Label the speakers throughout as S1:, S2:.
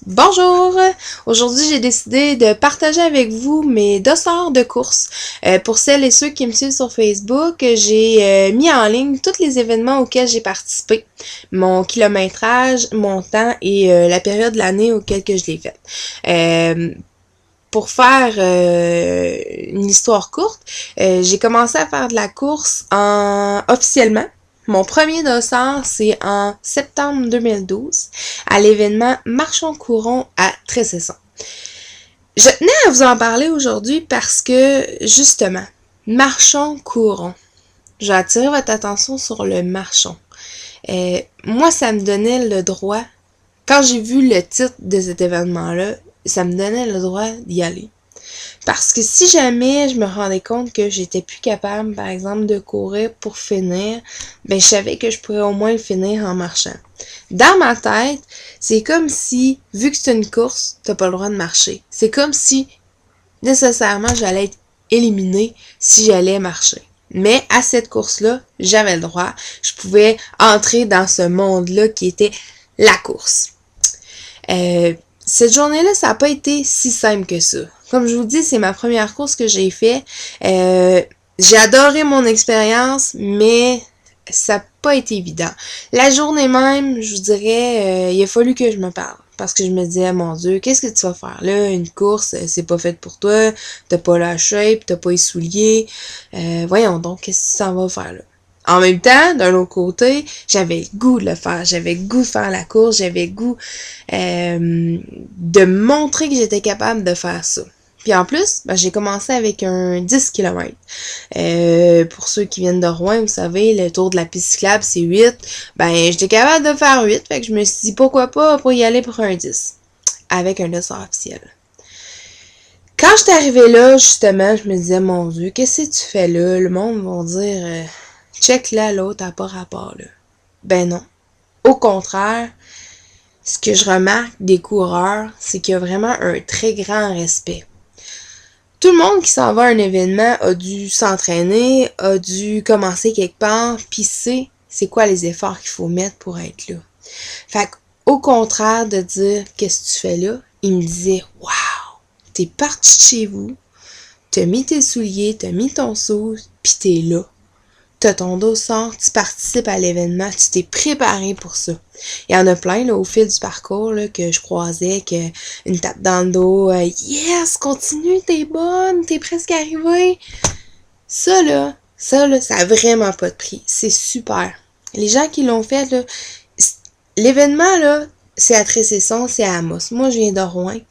S1: Bonjour! Aujourd'hui, j'ai décidé de partager avec vous mes dossards de course. Pour celles et ceux qui me suivent sur Facebook, j'ai mis en ligne tous les événements auxquels j'ai participé, mon kilométrage, mon temps et la période de l'année auquel que je l'ai fait. Pour faire une histoire courte, j'ai commencé à faire de la course officiellement. Mon premier dossard, c'est en septembre 2012, à l'événement Marchons-Courons à Tressesson. Je tenais à vous en parler aujourd'hui parce que, justement, Marchons-Courons. Je vais attirer votre attention sur le marchon. Moi, ça me donnait le droit, quand j'ai vu le titre de cet événement-là, ça me donnait le droit d'y aller. Parce que si jamais je me rendais compte que j'étais plus capable, par exemple, de courir pour finir, ben je savais que je pourrais au moins le finir en marchant. Dans ma tête, c'est comme si, vu que c'est une course, t'as pas le droit de marcher. C'est comme si, nécessairement, j'allais être éliminée si j'allais marcher. Mais à cette course-là, j'avais le droit. Je pouvais entrer dans ce monde-là qui était la course. Cette journée-là, ça n'a pas été si simple que ça. Comme je vous dis, c'est ma première course que j'ai fait. J'ai adoré mon expérience, mais ça n'a pas été évident. La journée même, je vous dirais, il a fallu que je me parle. Parce que je me disais, mon Dieu, qu'est-ce que tu vas faire là? Une course, c'est pas fait pour toi. T'as pas la shape, t'as pas les souliers. Voyons donc, qu'est-ce que tu s'en vas faire là? En même temps, d'un autre côté, j'avais le goût de le faire. J'avais le goût de faire la course. J'avais le goût de montrer que j'étais capable de faire ça. Puis en plus, ben, j'ai commencé avec un 10 km. Pour ceux qui viennent de Rouen, vous savez, le tour de la piste cyclable, c'est 8. Ben, j'étais capable de faire 8. Fait que je me suis dit, pourquoi pas y aller pour un 10. Avec un dossard officiel. Quand j'étais arrivée là, justement, je me disais, mon Dieu, qu'est-ce que tu fais là? Le monde va dire... check là, l'autre a pas rapport, là. Ben non. Au contraire, ce que je remarque des coureurs, c'est qu'il y a vraiment un très grand respect. Tout le monde qui s'en va à un événement a dû s'entraîner, a dû commencer quelque part, puis sait c'est quoi les efforts qu'il faut mettre pour être là. Fait qu'au contraire de dire qu'est-ce que tu fais là, il me disait waouh, t'es parti de chez vous, t'as mis tes souliers, t'as mis ton seau, puis t'es là. T'as ton dossard, tu participes à l'événement, tu t'es préparé pour ça. Il y en a plein là, au fil du parcours là, que je croisais, que une tape dans le dos, yes, continue, t'es bonne, t'es presque arrivée. Ça a vraiment pas de prix. C'est super. Les gens qui l'ont fait, là, l'événement, là, c'est à Tressesson, c'est à Amos. Moi, je viens de Rouen.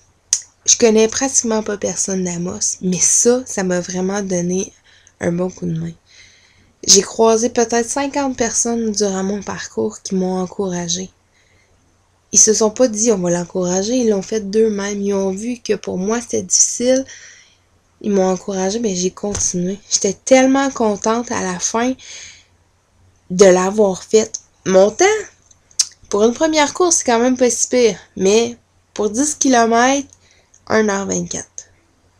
S1: Je connais pratiquement pas personne d'Amos, mais ça m'a vraiment donné un bon coup de main. J'ai croisé peut-être 50 personnes durant mon parcours qui m'ont encouragée. Ils se sont pas dit on va l'encourager, ils l'ont fait d'eux-mêmes. Ils ont vu que pour moi c'était difficile. Ils m'ont encouragée, mais j'ai continué. J'étais tellement contente à la fin de l'avoir faite. Mon temps, pour une première course, c'est quand même pas si pire. Mais pour 10 km, 1h24.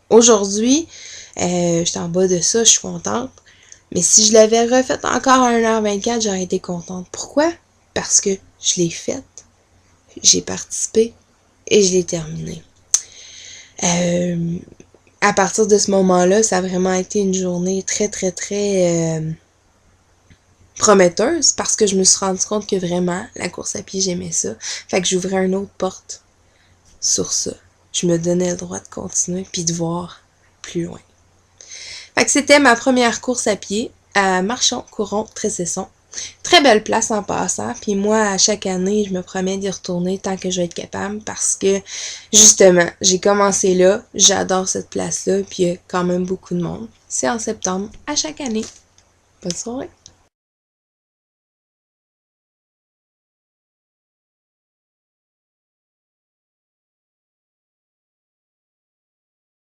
S1: Aujourd'hui, je suis en bas de ça, je suis contente. Mais si je l'avais refaite encore à 1h24, j'aurais été contente. Pourquoi? Parce que je l'ai faite, j'ai participé et je l'ai terminée. À partir de ce moment-là, ça a vraiment été une journée très, très, très prometteuse parce que je me suis rendu compte que vraiment, la course à pied, j'aimais ça. Fait que j'ouvrais une autre porte sur ça. Je me donnais le droit de continuer puis de voir plus loin. Fait que c'était ma première course à pied à Marchons-Courons, Tressesson. Très belle place en passant. Puis moi, à chaque année, je me promets d'y retourner tant que je vais être capable parce que, justement, j'ai commencé là. J'adore cette place-là. Puis il y a quand même beaucoup de monde. C'est en septembre à chaque année. Bonne soirée!